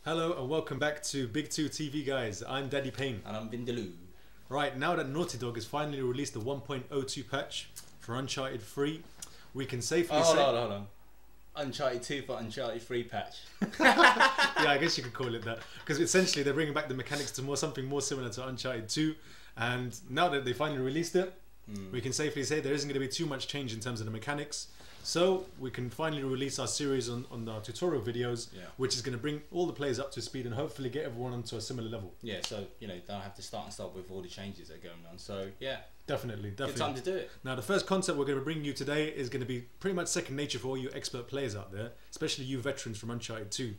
Hello and welcome back to Big 2 TV, guys. I'm Daddy Payne. And I'm Vindaloo. Right, now that Naughty Dog has finally released the 1.02 patch for Uncharted 3, we can safely say... Hold on. Uncharted 2 for Uncharted 3 patch. Yeah, I guess you could call it that. Because essentially they're bringing back the mechanics to something more similar to Uncharted 2. And now that they finally released it, we can safely say there isn't going to be too much change in terms of the mechanics. So we can finally release our series on our tutorial videos, which is going to bring all the players up to speed and hopefully get everyone onto a similar level. Yeah, so you know they'll have to start with all the changes that are going on. So yeah, definitely. Good time to do it. Now the first concept we're going to bring you today is going to be pretty much second nature for all you expert players out there, especially you veterans from Uncharted 2.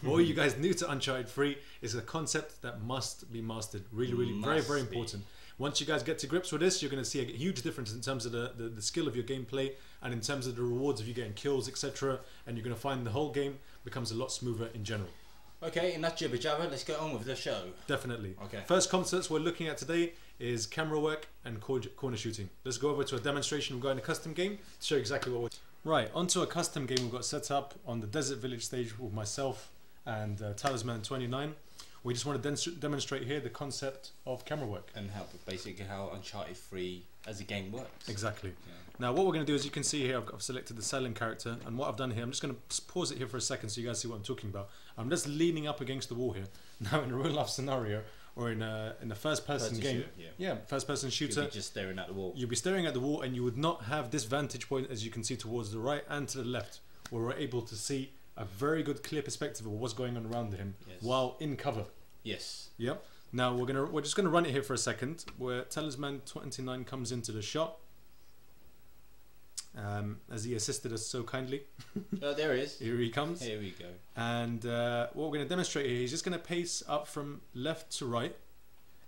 All you guys new to Uncharted 3 is a concept that must be mastered. Really, very important. Once you guys get to grips with this, you're going to see a huge difference in terms of the skill of your gameplay and in terms of the rewards of you getting kills, etc. And you're going to find the whole game becomes a lot smoother in general. Okay, enough jibber jabber, let's get on with the show. Definitely. Okay. First concepts we're looking at today is camera work and corner shooting. Let's go over to a demonstration we've got in a custom game to show you exactly what we're... Right, onto a custom game we've got set up on the Desert Village stage with myself and Talisman29. We just want to demonstrate here the concept of camera work. And basically how Uncharted 3 as a game works. Exactly. Yeah. Now what we're going to do is you can see here I've selected the Selling character, and what I've done here, I'm just going to pause it here for a second so you guys see what I'm talking about. I'm just leaning up against the wall here. Now in a real life scenario or in a first person game, first person shooter, you'll be just staring at the wall. You'll be staring at the wall and you would not have this vantage point, as you can see, towards the right and to the left, where we're able to see a very good clear perspective of what's going on around him while in cover. Yes. Yep. Now we're just gonna run it here for a second, where Talisman29 comes into the shot, as he assisted us so kindly. Oh, there he is. Here he comes. Here we go. And what we're going to demonstrate here, he's just going to pace up from left to right,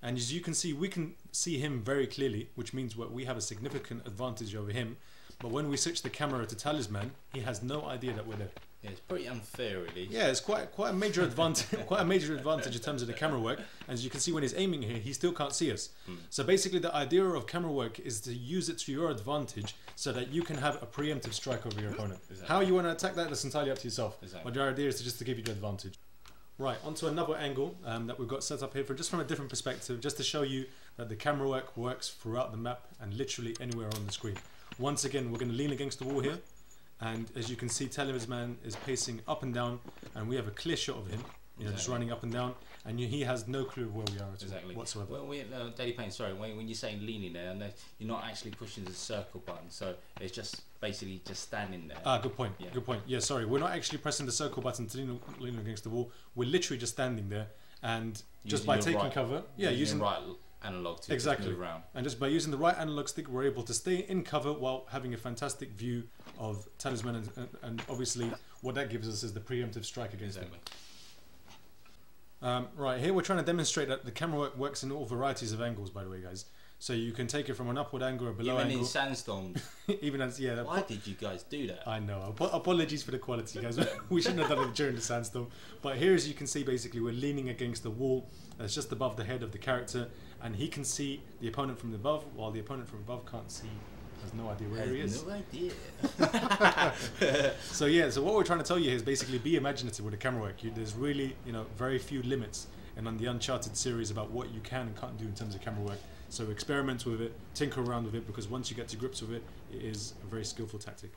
and as you can see, we can see him very clearly, which means we have a significant advantage over him. But when we switch the camera to Talisman, he has no idea that we're there. Yeah, it's pretty unfair, really. Yeah, it's quite a major advantage. Quite a major advantage in terms of the camera work. As you can see, when he's aiming here, he still can't see us. So basically, the idea of camera work is to use it to your advantage, so that you can have a preemptive strike over your opponent. Exactly. How you want to attack that's entirely up to yourself. Exactly. But your idea is just to give you the advantage. Right, onto another angle that we've got set up here from a different perspective, just to show you that the camera work works throughout the map and literally anywhere on the screen. Once again, we're going to lean against the wall here. And as you can see, Talisman is pacing up and down, and we have a clear shot of him, just running up and down, and he has no clue of where we are at all whatsoever. Well, Daddy Payne, sorry, when you're saying leaning there, and you're not actually pushing the circle button, so it's just basically just standing there. Ah, good point. Yeah. Good point. Yeah, sorry, we're not actually pressing the circle button to lean against the wall. We're literally just standing there, and just by taking cover, using right analog to move around. And just by using the right analog stick, we're able to stay in cover while having a fantastic view of Talisman, and obviously what that gives us is the preemptive strike against him. Right, here we're trying to demonstrate that the camera work works in all varieties of angles, by the way, guys. So you can take it from an upward angle or below angle. Even in sandstorms. Even as, yeah. Why did you guys do that? I know. Apologies for the quality, guys. We shouldn't have done it during the sandstorm. But here, as you can see, basically we're leaning against the wall that's just above the head of the character, and he can see the opponent from above, while the opponent from above can't see. Has no idea where he is. No idea. So yeah, so what we're trying to tell you here is basically be imaginative with the camera work. There's really, very few limits on the Uncharted series about what you can and can't do in terms of camera work. So experiment with it, tinker around with it, because once you get to grips with it, it is a very skillful tactic.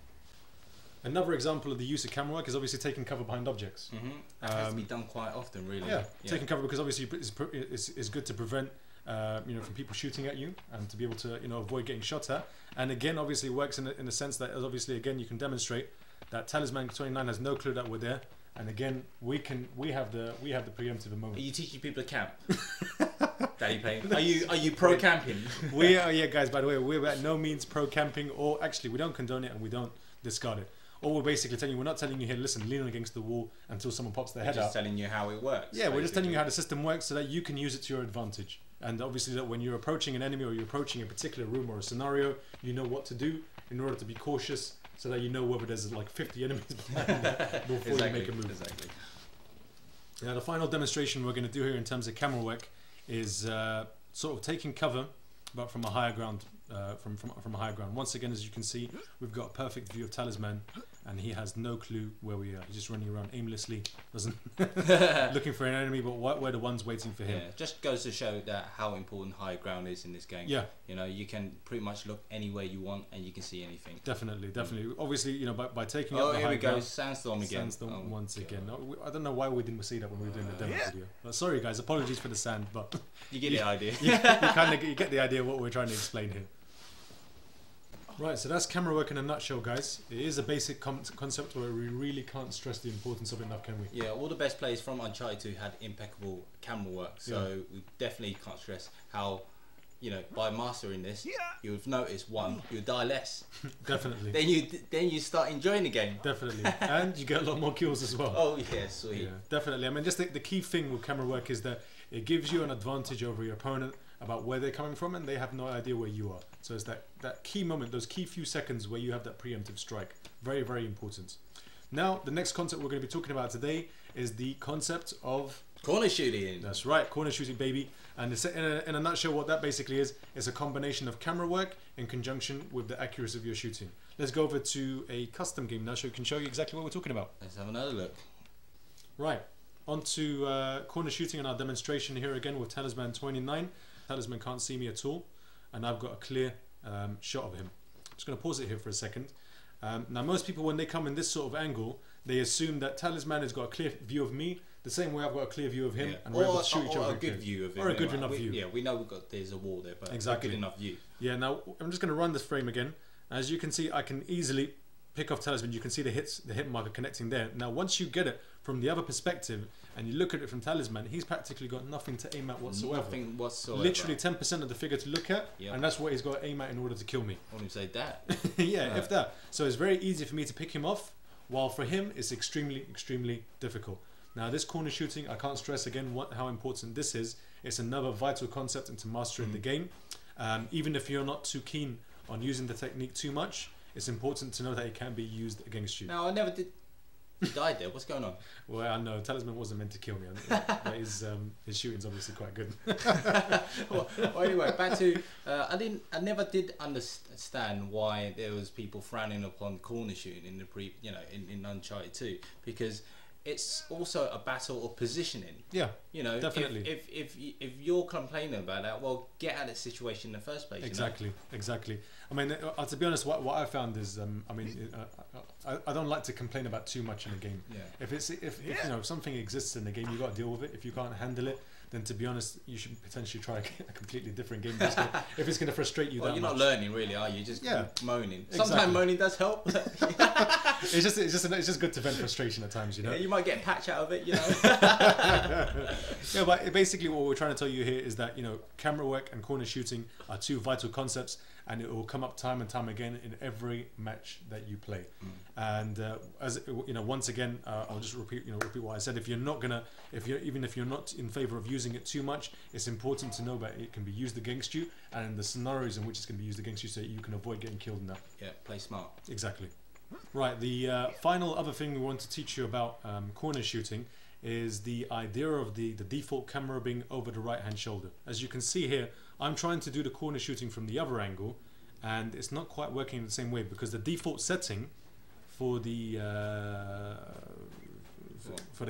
Another example of the use of camera work is obviously taking cover behind objects. That has to be done quite often, really. Yeah, taking cover, because obviously it's good to prevent from people shooting at you and to be able to avoid getting shot at. And again, obviously it works in the sense that obviously again you can demonstrate that Talisman29 has no clue that we're there, and again we have the preemptive moment. Are you teaching people to camp? Daddy Payne, are you pro camping? We are, yeah, guys. By the way, we're at no means pro camping, or actually we don't condone it and we don't discard it. All we're basically telling you, we're not telling you here, listen, lean against the wall until someone pops their head out. We're just telling you how it works. Yeah, we're just telling you how the system works so that you can use it to your advantage. And obviously that when you're approaching an enemy or you're approaching a particular room or a scenario, you know what to do in order to be cautious, so that you know whether there's like 50 enemies behind there before you make a move. Exactly. Now the final demonstration we're going to do here in terms of camera work is sort of taking cover, but from a higher ground. From a higher ground. Once again, as you can see, we've got a perfect view of Talisman, and he has no clue where we are. He's just running around aimlessly, doesn't looking for an enemy, but we're the ones waiting for him. Yeah, just goes to show that how important high ground is in this game. Yeah, you know, you can pretty much look anywhere you want and you can see anything. Definitely. Obviously, you know, by taking up the here high we go, ground, sandstorm again. Sandstorm once again. I don't know why we didn't see that when we were doing the demo video. But sorry guys, apologies for the sand, but you get the idea. you get the idea of what we're trying to explain here. Right, so that's camera work in a nutshell, guys. It is a basic concept where we really can't stress the importance of it enough, can we? Yeah, all the best players from Uncharted 2 had impeccable camera work, so we definitely can't stress how, you know, by mastering this, you would notice one, you would die less. Definitely. then you start enjoying the game. Definitely, and you get a lot more kills as well. Oh yeah, sweet. Yeah, definitely. I mean, just the key thing with camera work is that it gives you an advantage over your opponent about where they're coming from, and they have no idea where you are. So it's that key moment, those key few seconds where you have that preemptive strike. Very, very important. Now, the next concept we're going to be talking about today is the concept of corner shooting. That's right, corner shooting, baby. And in a nutshell, what that basically is a combination of camera work in conjunction with the accuracy of your shooting. Let's go over to a custom game now so we can show you exactly what we're talking about. Let's have another look. Right, on to corner shooting in our demonstration here again with Talisman 29. Talisman can't see me at all, and I've got a clear shot of him. I'm just going to pause it here for a second. Now, most people, when they come in this sort of angle, they assume that Talisman has got a clear view of me, the same way I've got a clear view of him, and we're able to shoot each other. Or a good view of him. Or a good enough view. Yeah, we know there's a wall there, but exactly. A good enough view. Yeah, now I'm just going to run this frame again. As you can see, I can easily pick off Talisman. You can see the hit marker connecting there. Now, once you get it from the other perspective and you look at it from Talisman, he's practically got nothing to aim at whatsoever. Nothing whatsoever. Literally 10% of the figure to look at, and that's what he's got to aim at in order to kill me. I wouldn't say that. Yeah, if that. So it's very easy for me to pick him off, while for him it's extremely, extremely difficult. Now, this corner shooting, I can't stress again how important this is. It's another vital concept into mastering the game. Even if you're not too keen on using the technique too much, it's important to know that it can be used against you. No, I never did. He died there. What's going on? Well, I know Talisman wasn't meant to kill me, but his shooting's obviously quite good. well, anyway, back to I never did understand why there was people frowning upon corner shooting in in Uncharted 2, because it's also a battle of positioning. Yeah, you know, definitely. If you're complaining about that, well, get out of the situation in the first place. Exactly, you know? Exactly. I mean, to be honest, what I found is, I don't like to complain about too much in a game. Yeah. If you know something exists in the game, you got to deal with it. If you can't handle it, then to be honest, you should potentially try a completely different game. If it's going to frustrate you, well, you're not learning really, are you? Just moaning. Exactly. Sometimes moaning does help. It's just good to vent frustration at times, you know. Yeah, you might get a patch out of it, you know. Yeah, but basically what we're trying to tell you here is that, you know, camera work and corner shooting are two vital concepts, and it will come up time and time again in every match that you play. And as you know, once again, I'll just repeat what I said. If you're not in favor of using it too much, it's important to know that it can be used against you, and in the scenarios in which it's going to be used against you, so you can avoid getting killed in that. Yeah, play smart. Exactly. Right. The final other thing we want to teach you about corner shooting is the idea of the default camera being over the right hand shoulder. As you can see here, I'm trying to do the corner shooting from the other angle, and it's not quite working in the same way, because the default setting for the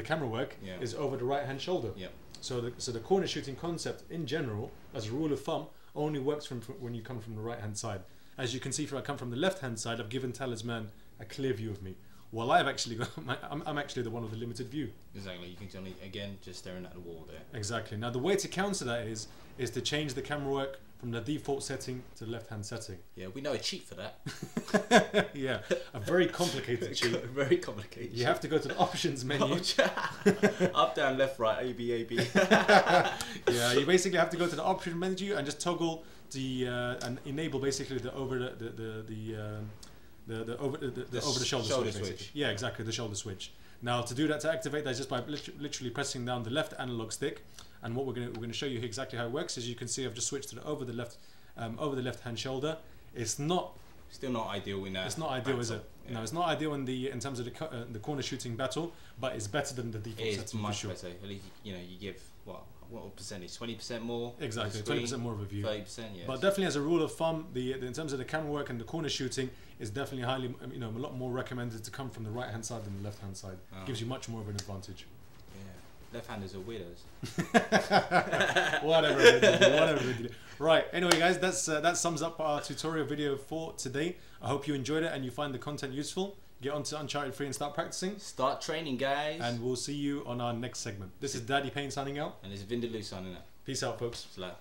camera work is over the right hand shoulder. Yeah. So the corner shooting concept in general, as a rule of thumb, only works from when you come from the right hand side. As you can see, if I come from the left hand side, I've given Talisman a clear view of me. Well, I've actually got I'm actually the one with the limited view. Exactly. You can only, again, just staring at the wall there. Exactly. Now the way to counter that is to change the camera work from the default setting to the left hand setting. Yeah, we know a cheat for that. Yeah, a very complicated cheat. Very complicated. You have to go to the options menu. Up, down, left, right, A, B, A, B. Yeah, you basically have to go to the option menu and just toggle the and enable basically the over the over the shoulder switch. Yeah, exactly, the shoulder switch. Now to do that, to activate that, just by literally pressing down the left analog stick. And what we're going to show you exactly how it works. As you can see, I've just switched to the over the left hand shoulder. It's not still not ideal in that. It's not ideal, battle. is it? Yeah. No, it's not ideal in terms of the corner shooting battle, but it's better than the default setting. It's much for sure. better. At least you give what percentage? 20% more. Exactly, 20% more of a view. 30%, yeah. But definitely, as a rule of thumb, in terms of the camera work and the corner shooting, is definitely highly, a lot more recommended to come from the right hand side than the left hand side. Gives you much more of an advantage. Yeah, left-handers are weirdos. whatever. Right. Anyway, guys, that sums up our tutorial video for today. I hope you enjoyed it and you find the content useful. Get onto Uncharted 3 and start practicing. Start training, guys. And we'll see you on our next segment. This is Daddy Payne signing out. And this is Vindaloo signing out. Peace out, folks. Slap.